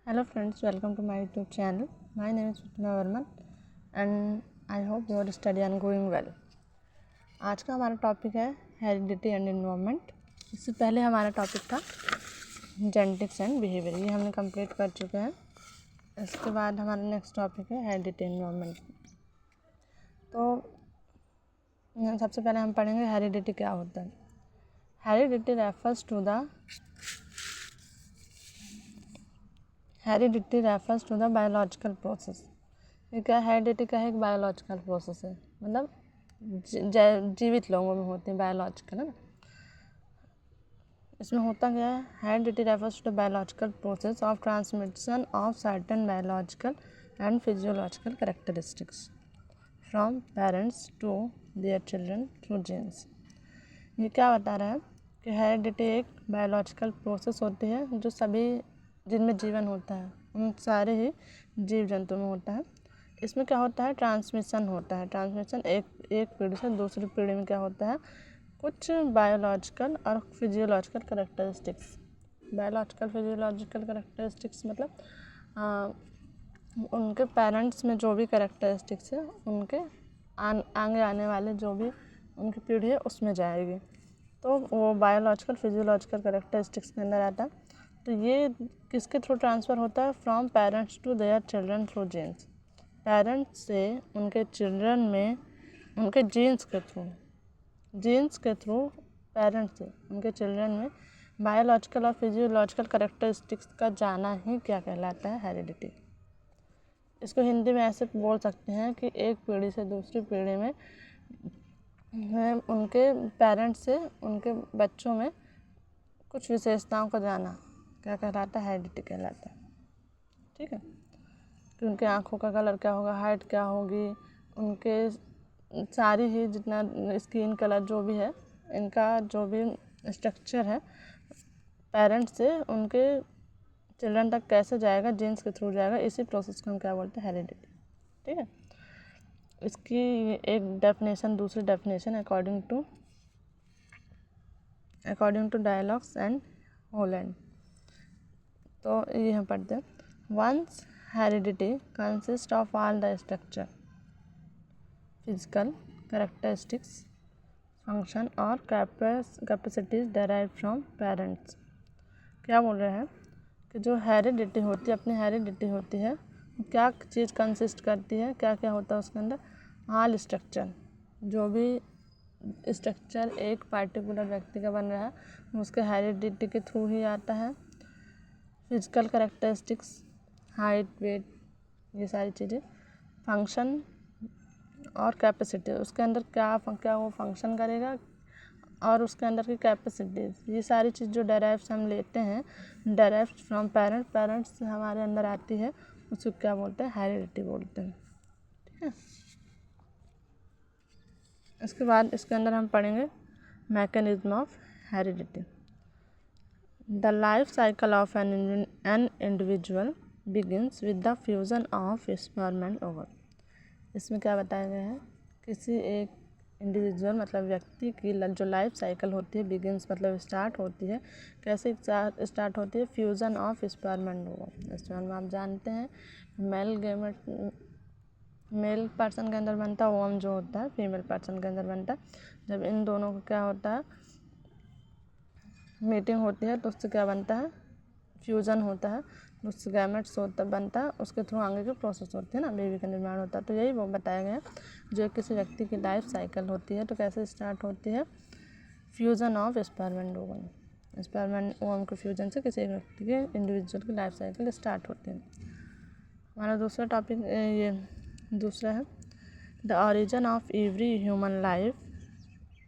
Hello friends, welcome to my YouTube channel. My name is Fatima Verma and I hope your study are going well. आज का हमारा topic है heredity and environment. इससे पहले हमारा topic था genetics and behaviour, ये हमने कंप्लीट कर चुके हैं। इसके बाद हमारा नेक्स्ट टॉपिक है हेरिडिटी एनवायरनमेंट। तो सबसे पहले हम पढ़ेंगे हेरिडिटी क्या होता है। Heredity refers to the biological process. ये क्या हेरिडिटी का है, एक बायोलॉजिकल प्रोसेस है, मतलब जीवित लोगों में होते हैं, बायोलॉजिकल है ना। इसमें होता क्या है, heredity refers to the biological process of transmission of certain biological and physiological characteristics from parents to their children through genes. ये क्या बता रहा है कि हेरिडिटी एक बायोलॉजिकल प्रोसेस होती है जो सभी जिनमें जीवन होता है उन सारे ही जीव जंतु में होता है। इसमें क्या होता है, ट्रांसमिशन होता है। ट्रांसमिशन एक पीढ़ी से दूसरी पीढ़ी में क्या होता है, कुछ बायोलॉजिकल और physiological characteristics. Biological physiological characteristics मतलब उनके पेरेंट्स में जो भी कैरेक्टरिस्टिक्स है उनके आगे आने वाले जो भी उनकी पीढ़ी है उसमें जाएगी, तो वो बायोलॉजिकल फिजियोलॉजिकल कैरेक्टरिस्टिक्स के अंदर आता है। तो ये किसके थ्रू ट्रांसफ़र होता है, from parents to their children through genes. Parents से उनके चिल्ड्रन में उनके जीन्स के थ्रू पेरेंट्स से उनके चिल्ड्रन में बायोलॉजिकल और फिजियोलॉजिकल कैरेक्टरिस्टिक्स का जाना ही क्या कहलाता है, हेरिडिटी। इसको हिंदी में ऐसे बोल सकते हैं कि एक पीढ़ी से दूसरी पीढ़ी में उनके पेरेंट्स से उनके बच्चों में कुछ विशेषताओं का जाना क्या कहलाता है, हेरिडिटी कहलाता है। ठीक है, कि उनके आँखों का कलर क्या होगा, हाइट क्या होगी, उनके सारी ही जितना स्किन कलर जो भी है, इनका जो भी स्ट्रक्चर है पेरेंट्स से उनके चिल्ड्रन तक कैसे जाएगा, जीन्स के थ्रू जाएगा। इसी प्रोसेस को हम क्या बोलते हैं, हेरिडिटी। ठीक है, इसकी एक डेफिनेशन, दूसरी definition according to dialogues and Holland. तो ये हम पढ़ते हैं, once heredity consist of all the structure, physical characteristics, function और कैपेसिटीज डेराइव फ्रॉम पेरेंट्स। क्या बोल रहे हैं कि जो हेरिडिटी होती है, अपनी हेरिडिटी होती है, क्या चीज़ कंसिस्ट करती है, क्या क्या होता है उसके अंदर, ऑल स्ट्रक्चर, जो भी स्ट्रक्चर एक पार्टिकुलर व्यक्ति का बन रहा है उसके हेरिडिटी के थ्रू ही आता है। फिजिकल कैरेक्टरिस्टिक्स, हाइट, वेट, ये सारी चीज़ें, फंक्शन और कैपेसिटी, उसके अंदर क्या वो फंक्शन करेगा, और उसके अंदर की कैपेसिटीज़, ये सारी चीज़ जो डेराइव से हम लेते हैं, डेराइव फ्रॉम पेरेंट्स से हमारे अंदर आती है, उसको क्या बोलते हैं, हेरिडिटी बोलते हैं। ठीक है, इसके बाद इसके अंदर हम पढ़ेंगे mechanism of heredity. The life cycle of an individual begins with the fusion of sperm and ovum. इसमें क्या बताया गया है, किसी एक इंडिविजुअल मतलब व्यक्ति की जो लाइफ साइकिल होती है, बिगिंस मतलब स्टार्ट होती है, कैसे स्टार्ट होती है, fusion of sperm and ovum. Sperm आप जानते हैं मेल पर्सन के अंदर बनता है, ओवम जो होता है फीमेल पर्सन के अंदर बनता है। जब इन दोनों को क्या होता है, मीटिंग होती है, तो उससे क्या बनता है, फ्यूज़न होता है, उससे गैमेट्स बनता है, उसके थ्रू आगे की प्रोसेस होती है ना, बेबी का निर्माण होता है। तो यही वो बताया गया है, जो किसी व्यक्ति की लाइफ साइकिल होती है तो कैसे स्टार्ट होती है, fusion of sperm and ovum. Sperm and ovum के फ्यूज़न से किसी एक व्यक्ति के इंडिविजुअल की लाइफ साइकिल स्टार्ट होती है। हमारा दूसरा टॉपिक ये दूसरा है, the origin of every human life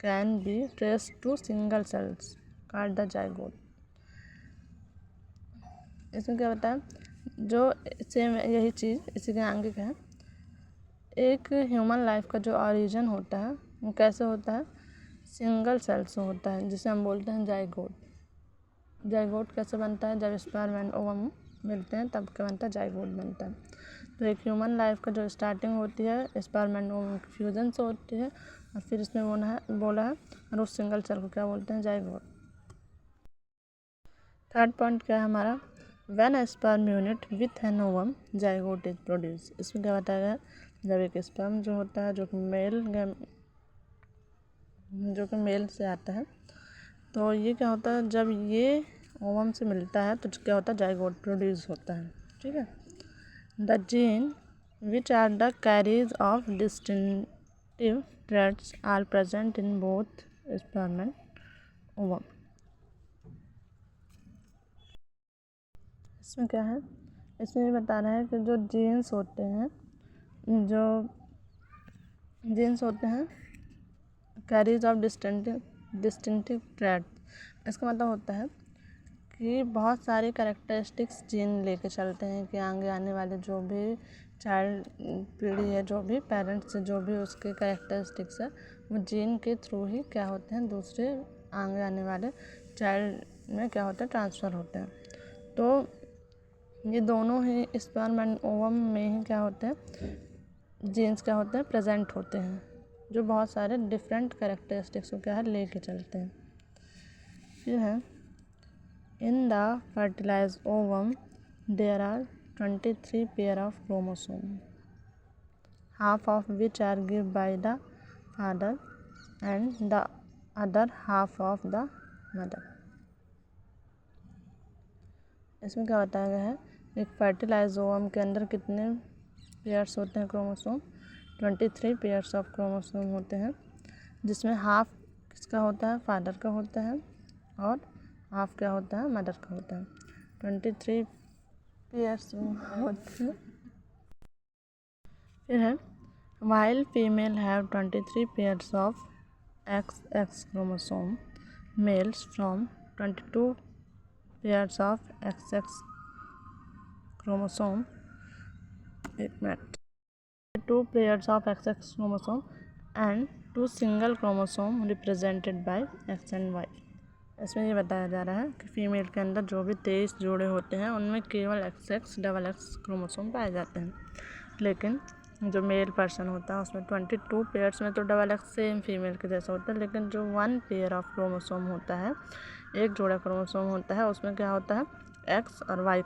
can be traced to single cells called the zygote. इसमें क्या बताया, जो सेम यही चीज़ इसी के आगे का है, एक ह्यूमन लाइफ का जो ओरिजिन होता है वो कैसे होता है, सिंगल सेल से होता है, जिसे हम बोलते हैं जाइगोट। जाइगोट कैसे बनता है, जब स्पर्म एंड ओवम मिलते हैं तब क्या बनता है, जाइगोट बनता है। तो एक ह्यूमन लाइफ का जो स्टार्टिंग होती है स्पर्म एंड ओवम फ्यूजन से होती है, और फिर इसमें बोला है और उस सिंगल सेल को क्या बोलते हैं, जाइगोट। थर्ड पॉइंट क्या है हमारा, when a sperm unit with an ovum zygote is produce. इसमें क्या बताया गया, जब एक स्पर्म जो होता है जो कि मेल से आता है, तो ये क्या होता है, जब ये ओवम से मिलता है तो क्या होता है, जाइगोट प्रोड्यूस होता है। ठीक है। The gene which are the carries of distinctive traits are present in both sperm and ovum. इसमें क्या है, इसमें ये बता रहा है कि जो जीन्स होते हैं कैरीज ऑफ डिस्टिंक्टिव ट्रेड। इसका मतलब होता है कि बहुत सारी कैरेक्टरिस्टिक्स जीन लेके चलते हैं कि आगे आने वाले जो भी चाइल्ड पीढ़ी है, जो भी पेरेंट्स से जो भी उसके कैरेक्टरिस्टिक्स है, वो जीन के थ्रू ही क्या होते हैं, दूसरे आगे आने वाले चाइल्ड में क्या होता है, ट्रांसफ़र होते हैं। तो ये दोनों ही स्पर्म एंड ओवम में ही क्या होते हैं, जीन्स क्या होते हैं, प्रेजेंट होते हैं, जो बहुत सारे डिफरेंट कैरेक्टरिस्टिक्स को क्या है, लेके चलते हैं। फिर है in the fertilized ovum there are 23 pair of chromosome, half of which are give by the father and the other half of the mother. इसमें क्या बताया गया है, एक फर्टिलाइज्ड ओवम के अंदर कितने पेयर्स होते हैं क्रोमोसोम, 23 पेयर्स ऑफ क्रोमोसोम होते हैं, जिसमें हाफ किसका होता है, फादर का होता है, और हाफ क्या होता है, मदर का होता है। 23 पेयर्स होते हैं। फिर है while female have 23 pairs of XX chromosome, males from 22 pairs of XX chromosome, एक minute, 2 pairs of XX chromosome and 2 single chromosome represented by X and Y। इसमें ये बताया जा रहा है कि फीमेल के अंदर जो भी 23 जोड़े होते हैं उनमें केवल XX XX क्रोमोसोम पाए जाते हैं, लेकिन जो मेल पर्सन होता है उसमें 22 पेयर्स में तो XX सेम फीमेल के जैसा होता है, लेकिन जो 1 पेयर ऑफ क्रोमोसोम होता है, एक जोड़ा क्रोमोसोम होता है, उसमें क्या होता है, एक्स और वाई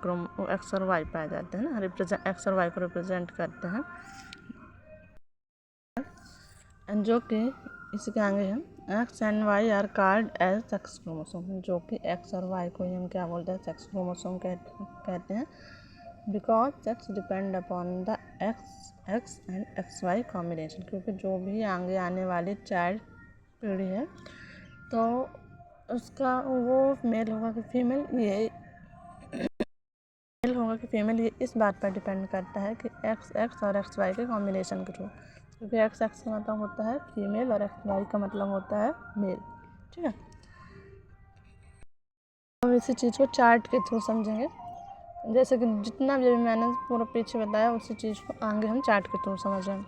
पाए जाते हैं ना, एक्स और वाई को रिप्रेजेंट करते हैं, जो कि इसके आगे है X and Y are called as sex chromosome, जो कि एक्स और वाई को ही हम क्या बोलते हैं, सेक्स क्रोमोसोम कहते हैं, because sex depend upon the X and X Y combination. क्योंकि जो भी आगे आने वाली चाइल्ड पीढ़ी है तो उसका वो मेल होगा कि फीमेल, ये ये इस बात पर डिपेंड करता है कि एक्स और एक्स वाई के कॉम्बिनेशन के थ्रू, क्योंकि एक्स का मतलब होता है फीमेल और एक्स वाई का मतलब होता है मेल। ठीक है, हम इसी चीज़ को चार्ट के थ्रू समझेंगे, जैसे कि जितना भी मैंने पूरा पीछे बताया उसी चीज़ को आगे हम चार्ट के थ्रू समझ रहे हैं।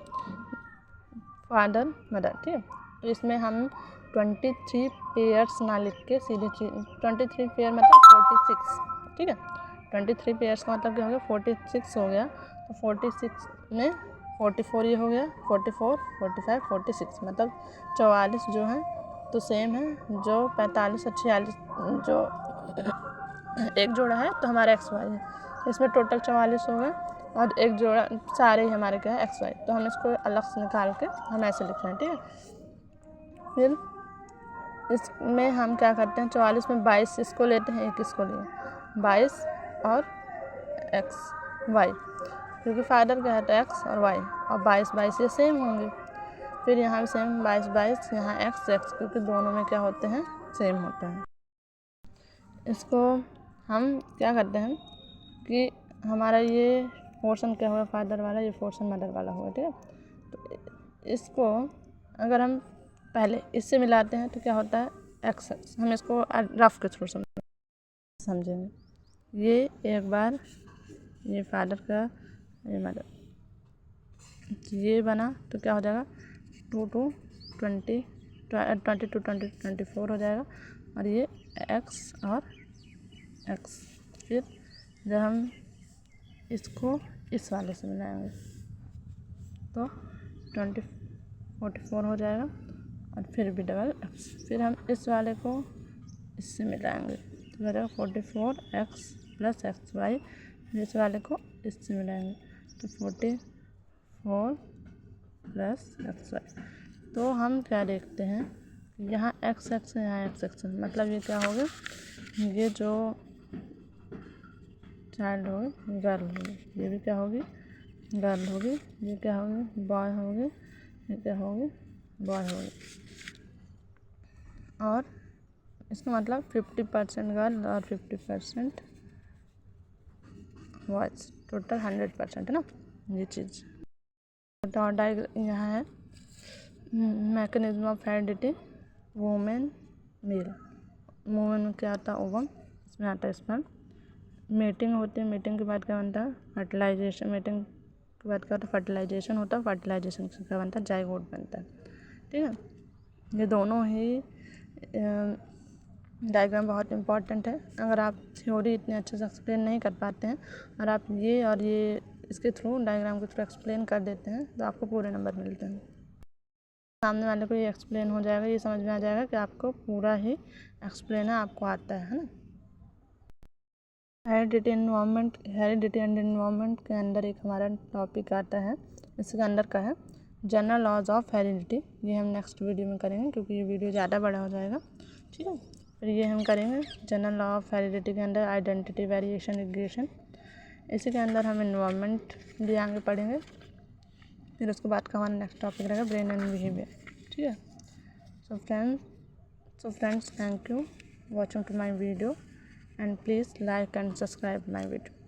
फादर मदर, ठीक है, तो इसमें हम 23 पेयर्स ना लिख के सीधे 23 पेयर मतलब 46, ठीक है, 23 पेयर्स का मतलब क्या हो गया, 46 हो गया, तो 46 में 44 ये हो गया, 44 45 46 मतलब 44 जो है तो सेम है, जो 45 और 46 जो एक जोड़ा है तो हमारा एक्स वाई है, इसमें टोटल 44 हो गए, और एक जोड़ा सारे ही हमारे क्या है एक्स वाई, तो हम इसको अलग से निकाल के हम ऐसे लिख रहे हैं। ठीक है, फिर इसमें हम क्या करते हैं, 44 में 22 इसको लेते हैं, एक इसको लिए 22 और एक्स वाई, क्योंकि फादर क्या है तो एक्स और वाई, और 22 ये सेम होंगे, फिर यहाँ भी सेम 22 यहाँ एक्स, क्योंकि दोनों में क्या होते हैं, सेम होता है। इसको हम क्या करते हैं कि हमारा ये पोर्शन क्या हुआ फादर वाला, ये पोर्शन मदर वाला हुआ, ठीक है, तो इसको अगर हम पहले इससे मिलाते हैं तो क्या होता है एक्स, हम इसको रफ के थ्रू समझेंगे, ये एक बार ये फादर का ये मदर, ये बना तो क्या हो जाएगा 2 to 20 to 24 हो जाएगा, और ये एक्स और एक्स, फिर जब हम इसको इस वाले से मिलाएंगे तो 44 हो जाएगा, और फिर भी डबल एक्स, फिर हम इस वाले को इससे मिलाएंगे तो हो जाएगा 44 एक्स प्लस एक्स वाई, इस वाले को इससे मिलाएंगे तो 44 प्लस एक्स वाई। तो हम क्या देखते हैं, यहाँ एक्स एक्स है, यहाँ एक्स एक्स है, मतलब ये क्या होगा, ये जो चाइल्ड होगी गर्ल होगी, ये भी क्या होगी गर्ल होगी, ये क्या होगी बॉय होगी, ये क्या होगी बॉय होगी। और इसका मतलब 50% गर्ल और 50% बॉयज, टोटल 100% है ना ये चीज़। और यहाँ है mechanism of heredity, women male. Women में क्या आता है ओवम, इसमें आता है स्पर्म। मेटिंग होती है, मेटिंग के बाद क्या बनता है फर्टिलाइजेशन, मेटिंग के बाद क्या होता है फर्टिलाइजेशन होता है, फर्टिलाइजेशन से क्या बनता है जाइगोट बनता है। ठीक है, ये दोनों ही डायग्राम बहुत इंपॉर्टेंट है। अगर आप थ्योरी इतने अच्छे से एक्सप्लेन नहीं कर पाते हैं और आप ये और ये इसके थ्रू डायग्राम के थ्रू एक्सप्लेन कर देते हैं तो आपको पूरे नंबर मिलते हैं। सामने वाले को ये एक्सप्लेन हो जाएगा, ये समझ में आ जाएगा कि आपको पूरा ही एक्सप्लेन है, आपको आता है ना। हेरिडिटी एंड एनवायरनमेंट के अंदर एक हमारा टॉपिक आता है, इसके अंदर का है जनरल लॉज ऑफ हेरिडिटी। ये हम नेक्स्ट वीडियो में करेंगे क्योंकि ये वीडियो ज़्यादा बड़ा हो जाएगा। ठीक है, फिर ये हम करेंगे जनरल लॉ ऑफ हेरिडिटी के अंदर आइडेंटिटी, वेरिएशन, रिग्रेशन। इसी के अंदर हम एनवायरनमेंट भी आगे पढ़ेंगे। फिर उसके बाद का हमारा नेक्स्ट टॉपिक रहेगा ब्रेन एंड बिहेवियर। ठीक है, so friends thank you watching to my video and please like and subscribe my video.